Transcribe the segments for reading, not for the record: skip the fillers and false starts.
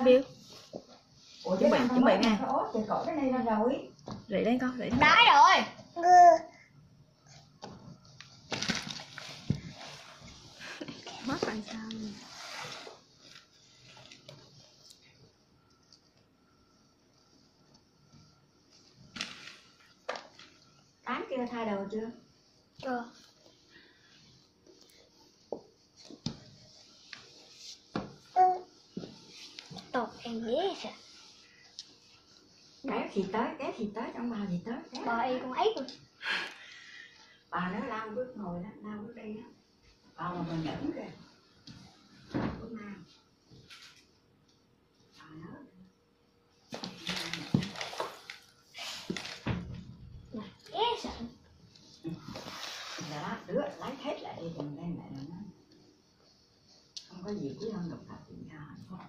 Bill. Ủa, chuẩn bị nè. Trời cậu cái này là rồi. Rỉ đây con, rỉ. Đái rồi. Mất làm sao? Tám kia thay đầu chưa? Chưa. Tột em dễ sao? Kéo thì tới, trong bào thì tới. Bà y con ấy rồi. Bà nó lao bước ngồi đó, lao bước đi đó. Bà mà còn nhẫn kìa. Bước nam. Bà nó. Dễ sợ. Đó, đứa lấy hết lại đi đừng lên lại nó. Không có gì chứ không độc thật thì nhau hạnh phúc.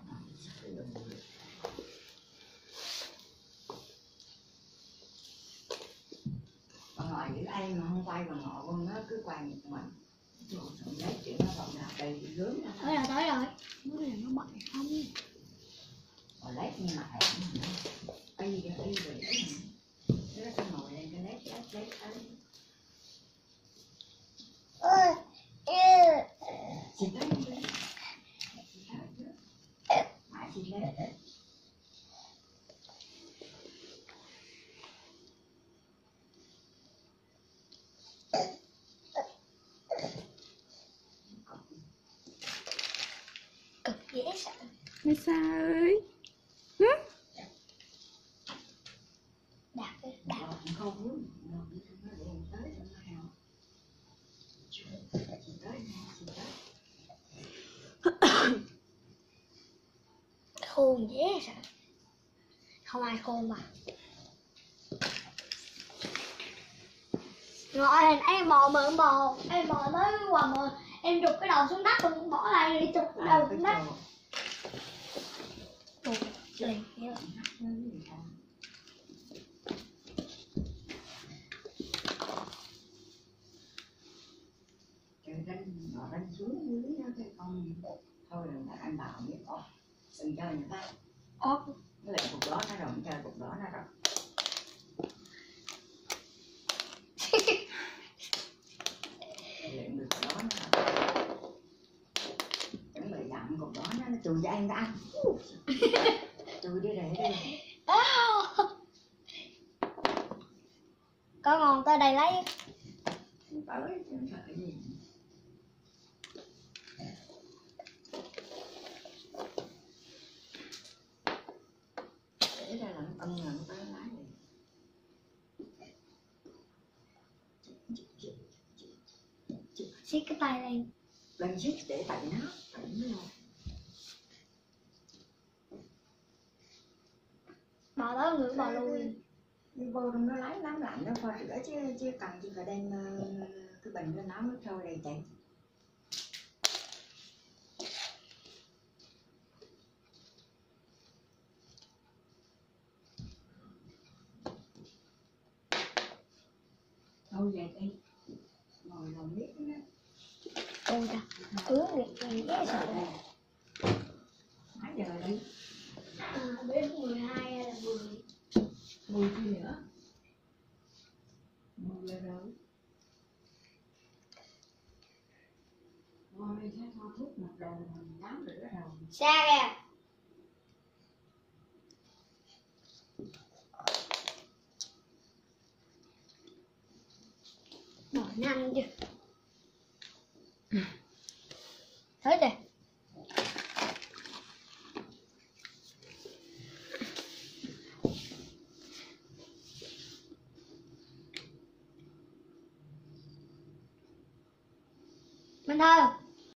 Bà ngồi giữ ai mà không quay bà ngồi con nó cứ quay một mình. Lấy chuyện nó vòng nào đầy bị gớm đó. Tới rồi. Mới là nó bận không? Bà lấy nhưng mà hẹn y rồi lấy mình. Nó cái ngồi lên cái lấy tới. Chị tới đi. Mãi chị lên. Cực dễ sợ. Mày sao ơi? Hứ? Đạp. Không vướng. Nó để tới nó hào. Chị tới nha. Khôn dễ sợ. Không ai khôn mà. Ngồi em bò em bò tới quần rồi em trục cái đầu xuống đất rồi bỏ lại đi trục cái đầu xuống đất. Liền vậy. Nó đánh xuống dưới đó cái con thôi đừng là anh bảo biết có đừng chơi người ta với lại cục đó nó rồi chơi cục đó nó rồi luyện được đó nó chuẩn bị dặn cục đó nó chùi cho anh đã ăn chùi đi để đi Có ngon tới đây lấy tới chứ sợ gì. Để ra là nó tới lái này. Xích cái tay lên. Lên xích để tại nó rồi. Bỏ tới người bỏ lui. Đi vô trong nó lấy nóng lạnh nó pha rửa chứ cần chỉ phải đem cái bình nó nấu nước sôi đầy chạy. Thôi về đi. Ngồi lòng biết đó. Ôi da, việc gì dễ sợ. Mấy giờ đi? Đến 12 hay là 10? 10 chi nữa? 10 giờ rồi. Ngồi đi sẽ thoa thuốc một đầu mình dám rửa đầu. Xa kìa. Bỏ nhanh chứ. Hết rồi. Minh Thơ.